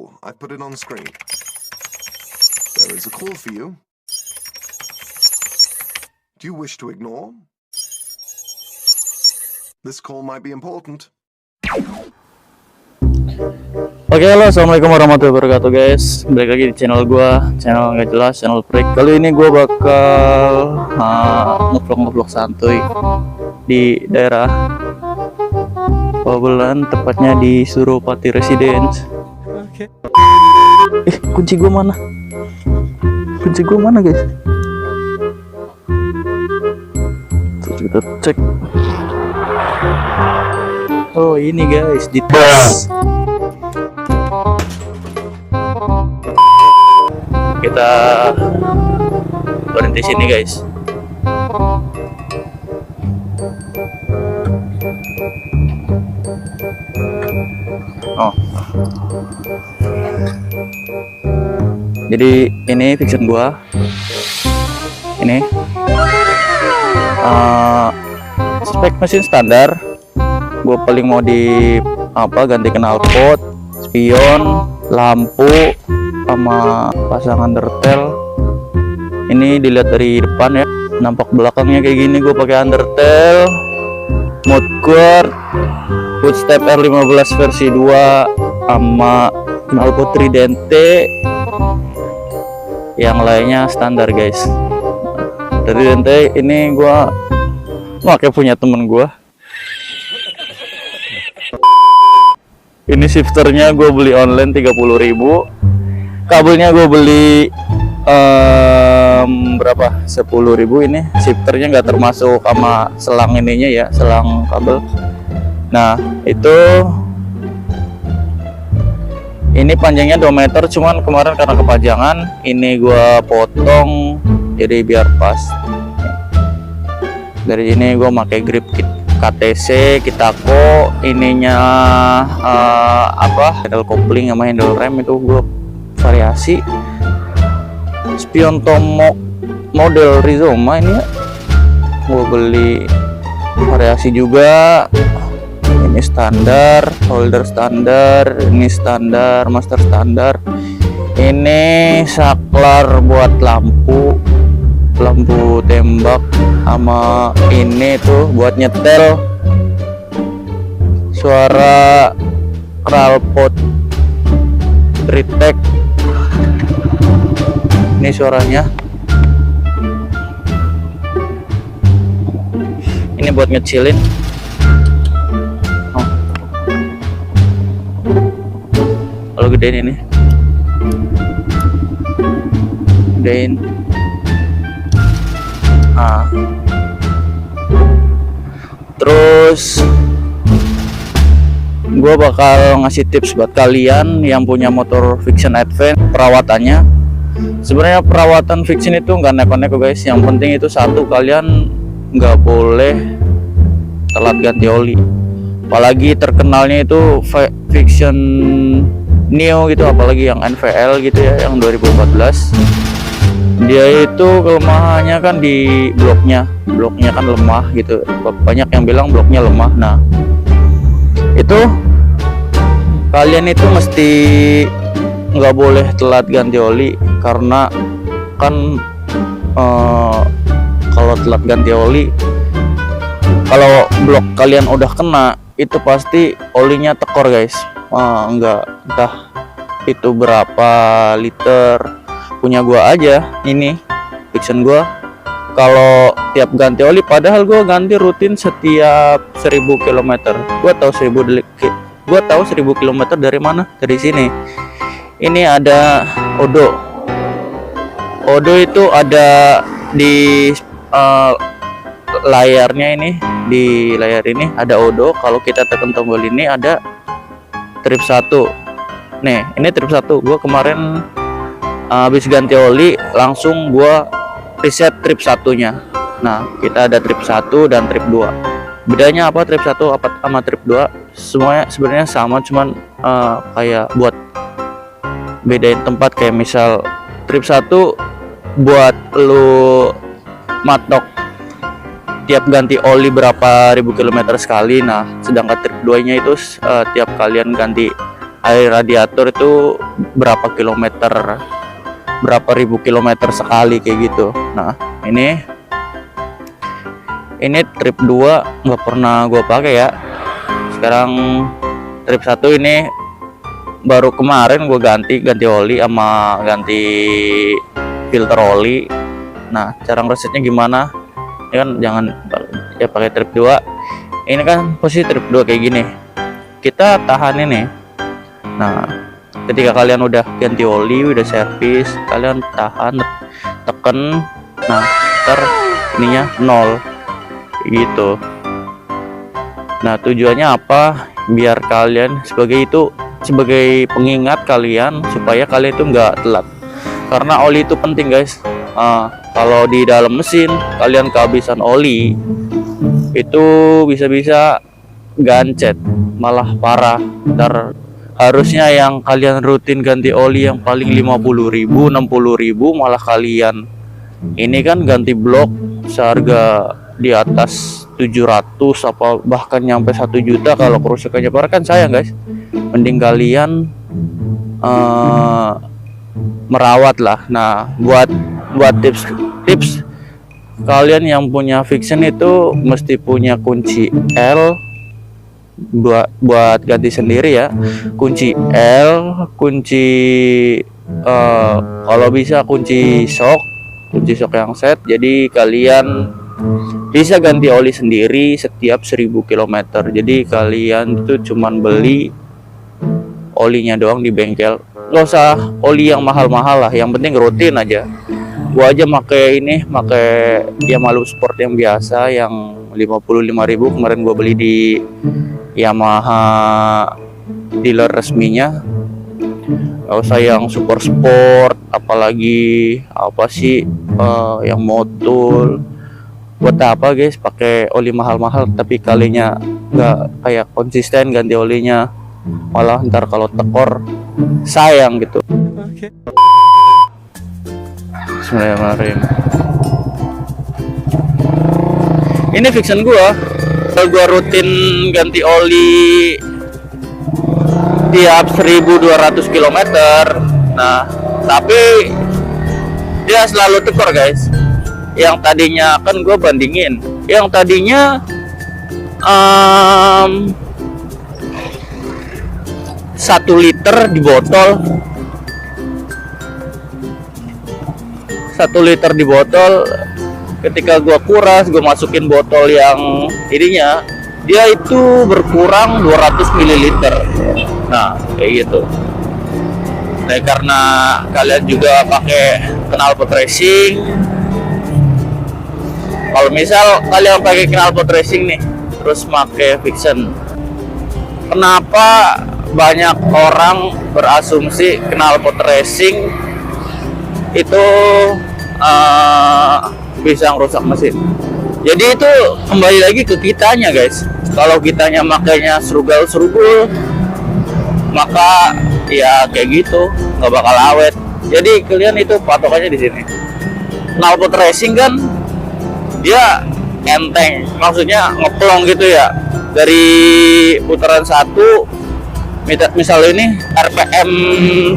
before. I put it on screen. There is a call for you. Do you wish to ignore? This call might be important. Oke, halo, assalamualaikum warahmatullahi wabarakatuh guys. Balik lagi di channel gua, channel nggak jelas, channel freak. Kali ini gua bakal ngevlog santuy di daerah Babelan, tepatnya di Suropati Residence. Oke. Kunci gua mana? Kunci gua mana guys? Terus kita cek. Oh ini guys, di tas. Kita berhenti sini guys. Oh, jadi ini fiction gua. Ini spek mesin standar. Gua paling mau di ganti knalpot, spion, lampu, sama pasang undertail. Ini dilihat dari depan ya, nampak belakangnya kayak gini. Gue pakai undertail, mode guard, footstep R15 versi 2, sama knalpot Tridente. Yang lainnya standar guys. Tridente ini gue pakai punya temen gue. Ini shifternya gue beli online 30.000. Kabelnya gue beli berapa? 10.000. Ini shifternya nggak termasuk sama selang ininya ya, selang kabel. Nah itu, ini panjangnya 2 meter, cuman kemarin karena kepanjangan ini gue potong jadi biar pas. Dari ini gue pakai grip kit KTC Kitako. Ininya handle kopling sama handle rem itu gue variasi. Spion Tomok model Rizoma ini ya, gue beli variasi juga. Ini standar, holder standar, ini standar, master standar. Ini saklar buat lampu tembak, sama ini tuh buat nyetel. Suara knalpot Tritec, ini suaranya. Ini buat ngecilin. Kalau gedein ini, gedein. Terus gue bakal ngasih tips buat kalian yang punya motor Fiction Advance perawatannya. Sebenarnya perawatan Fiction itu nggak neko-neko guys. Yang penting itu satu, kalian nggak boleh telat ganti oli. Apalagi terkenalnya itu Fiction Neo gitu, apalagi yang NVL gitu ya, yang 2014. Dia itu kelemahannya kan di bloknya kan lemah gitu. Banyak yang bilang bloknya lemah. Nah itu kalian itu mesti nggak boleh telat ganti oli, karena kan kalau telat ganti oli, kalau blok kalian udah kena itu pasti olinya tekor guys. Entah itu berapa liter. Punya gua aja ini Fiction gua, kalau tiap ganti oli, padahal gua ganti rutin setiap 1000 km. Gua tahu 1000 km dari mana? Dari sini. Ini ada Odo itu ada di layarnya ini. Di layar ini ada Odo. Kalau kita tekan tombol ini ada trip 1. Nih, ini trip 1. Gua kemarin habis ganti oli langsung gua reset trip 1-nya. Nah, kita ada trip 1 dan trip 2. Bedanya apa trip 1 sama trip 2? Semuanya sebenarnya sama, cuman kayak buat bedain tempat. Kayak misal trip 1 buat lu matok tiap ganti oli berapa ribu kilometer sekali. Nah sedangkan trip 2 nya itu tiap kalian ganti air radiator itu berapa kilometer, berapa ribu kilometer sekali kayak gitu. Nah ini trip 2 nggak pernah gue pakai ya. Sekarang trip 1 ini baru kemarin gue ganti oli sama ganti filter oli. Nah cara ngeresetnya gimana? Ini kan jangan ya pakai trip 2. Ini kan posisi trip 2 kayak gini. Kita tahan ini. Nah ketika kalian udah ganti oli, udah servis, kalian tahan, tekan. Nah ntar ininya 0 gitu. Nah tujuannya apa? Biar kalian sebagai pengingat kalian supaya kalian itu nggak telat, karena oli itu penting guys. Kalau di dalam mesin kalian kehabisan oli, itu bisa-bisa gancet, malah parah. Ntar harusnya yang kalian rutin ganti oli yang paling 50.000 60.000, malah kalian ini kan ganti blok seharga di atas 700 apa bahkan nyampe 1 juta. Kalau kerusakannya parah kan sayang guys. Mending kalian merawat lah. Nah buat tips kalian yang punya Vixion itu mesti punya kunci L buat ganti sendiri ya. Kunci L, kunci kalau bisa kunci shock yang set. Jadi kalian bisa ganti oli sendiri setiap 1000 km. Jadi kalian itu cuman beli olinya doang di bengkel, nggak usah oli yang mahal-mahal lah, yang penting rutin aja. Gua aja pakai Yamaha Sport yang biasa yang 55.000 kemarin gua beli di Yamaha dealer resminya. Nggak usah yang super sport, apalagi apa sih yang motul. Buat apa guys pakai oli mahal-mahal tapi kalinya nggak kayak konsisten ganti olinya, malah ntar kalau tekor sayang gitu. Bismillahirrahmanirrahim. Ini Vixion gua rutin ganti oli tiap 1200 km. Nah tapi dia selalu tekor guys. Yang tadinya kan gue bandingin, yang tadinya 1 liter di botol, 1 liter di botol, ketika gue kuras, gue masukin botol yang ininya, dia itu berkurang 200 ml. Nah kayak gitu. Nah karena kalian juga pakai knalpot racing, kalau misal kalian pakai knalpot racing nih terus pakai Vixion, kenapa banyak orang berasumsi knalpot racing itu bisa ngerusak mesin? Jadi itu kembali lagi ke kitanya guys. Kalau kitanya makanya serugul maka ya kayak gitu, nggak bakal awet. Jadi kalian itu patokannya di sini. Knalpot racing kan dia enteng, maksudnya ngeplong gitu ya. Dari putaran 1 misal ini RPM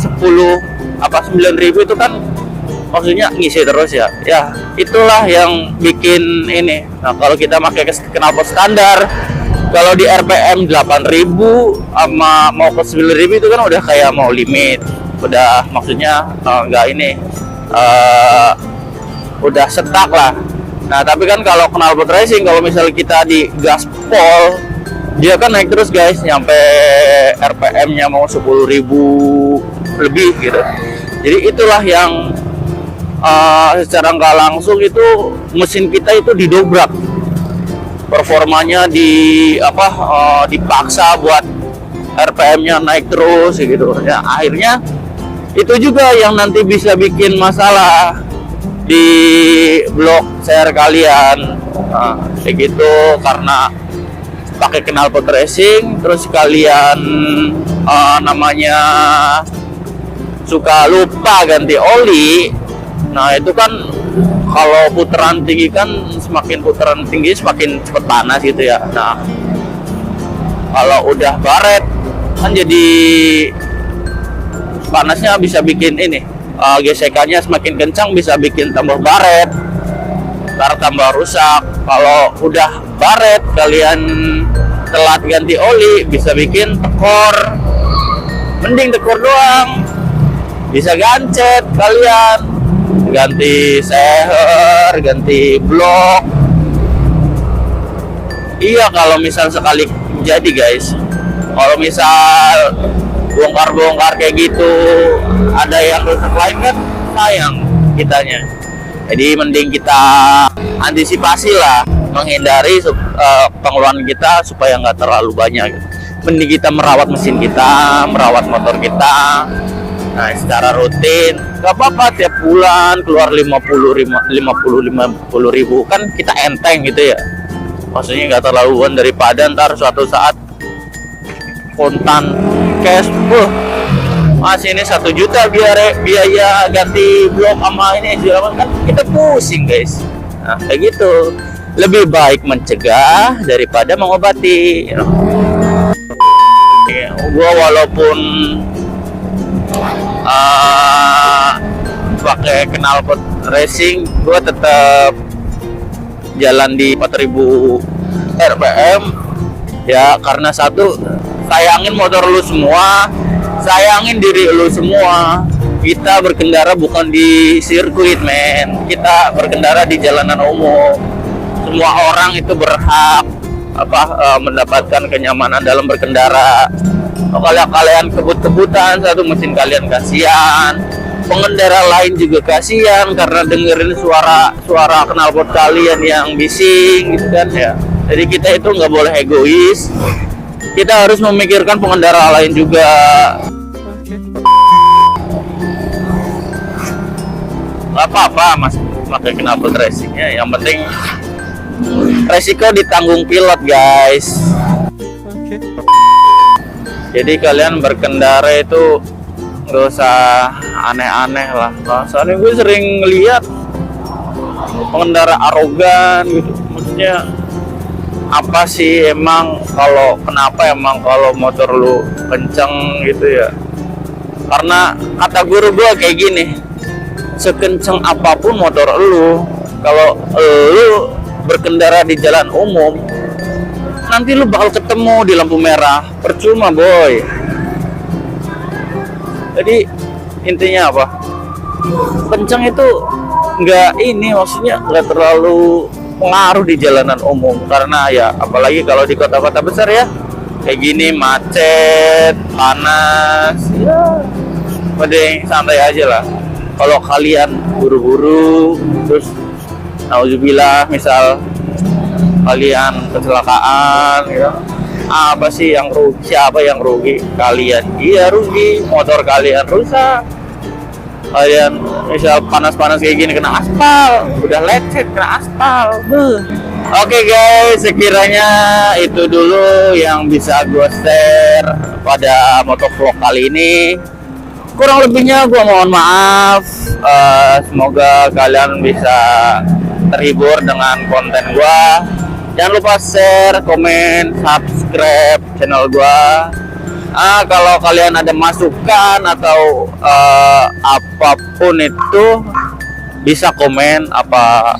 10 apa 9.000 itu kan maksudnya ngisi terus ya. Ya itulah yang bikin ini. Nah kalau kita pakai knalpot standar, kalau di RPM 8.000 sama mau ke 9.000 itu kan udah kayak mau limit, udah maksudnya enggak ini udah setak lah. Nah tapi kan kalau knalpot racing, kalau misalnya kita di gaspol, dia kan naik terus guys, nyampe RPM-nya mau 10.000 lebih gitu. Jadi itulah yang secara nggak langsung itu mesin kita itu didobrak, performanya dipaksa buat RPM-nya naik terus gitu. Ya akhirnya itu juga yang nanti bisa bikin masalah di blok share kalian. Nah, kayak gitu, karena pakai knalpot racing terus kalian namanya suka lupa ganti oli. Nah itu kan kalau putaran tinggi kan, semakin putaran tinggi semakin cepat panas gitu ya. Nah kalau udah baret kan jadi panasnya bisa bikin ini gesekannya semakin kencang, bisa bikin tambah baret, ntar tambah rusak. Kalau udah baret kalian telat ganti oli bisa bikin tekor. Mending tekor doang, bisa gancet kalian, ganti seher, ganti blok. Iya, kalau misal sekali jadi guys, kalau misal bongkar-bongkar kayak gitu ada yang rusak lain kan sayang kitanya. Jadi mending kita antisipasi lah, menghindari pengeluaran kita supaya nggak terlalu banyak. Mending kita merawat mesin kita, merawat motor kita, nah secara rutin. Gak apa-apa tiap bulan keluar 50 ribu kan kita enteng gitu ya. Maksudnya nggak terlaluan, daripada ntar suatu saat kontan cash, masih ini 1 juta biaya ganti blok sama ini kan kita pusing guys. Nah kayak gitu, lebih baik mencegah daripada mengobati. Gua walaupun pakai knalpot racing, gua tetap jalan di 4000 rpm ya, karena satu, sayangin motor lu semua, sayangin diri lu semua. Kita berkendara bukan di sirkuit men, kita berkendara di jalanan umum. Semua orang itu berhak mendapatkan kenyamanan dalam berkendara. Kalau kalian kebut-kebutan, satu mesin kalian kasihan, pengendara lain juga kasihan karena dengerin suara knalpot kalian yang bising gitu kan ya. Jadi kita itu nggak boleh egois, kita harus memikirkan pengendara lain juga. Nggak apa-apa mas pakai knalpot racingnya, yang penting resiko ditanggung pilot guys. Jadi kalian berkendara itu nggak usah aneh-aneh lah. Soalnya gue sering lihat pengendara arogan gitu. Maksudnya apa sih emang, kenapa emang kalau motor lu kenceng gitu ya? Karena kata guru gue kayak gini, sekenceng apapun motor lu, kalau lu berkendara di jalan umum, nanti lu bakal ketemu di lampu merah, percuma boy. Jadi intinya apa? Kenceng itu maksudnya nggak terlalu pengaruh di jalanan umum, karena ya apalagi kalau di kota-kota besar ya kayak gini, macet, panas, ya mending santai aja lah. Kalau kalian buru-buru terus nauzubillah misal kalian kecelakaan ya, apa sih yang rugi? Siapa yang rugi? Kalian. Iya rugi, motor kalian rusak. Kalian misal panas-panas kayak gini kena aspal, udah lecet kena aspal. Oke guys, sekiranya itu dulu yang bisa gue share pada motovlog kali ini. Kurang lebihnya gue mohon maaf. Semoga kalian bisa terhibur dengan konten gue. Jangan lupa share, komen, subscribe channel gue. Kalau kalian ada masukan atau apapun itu bisa komen, apa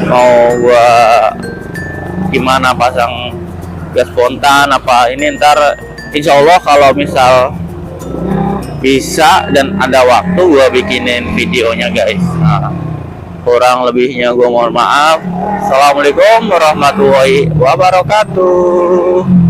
mau gua gimana pasang gas spontan apa ini, ntar insya Allah kalau misal bisa dan ada waktu gua bikinin videonya guys. Kurang lebihnya gua mohon maaf. Assalamualaikum warahmatullahi wabarakatuh.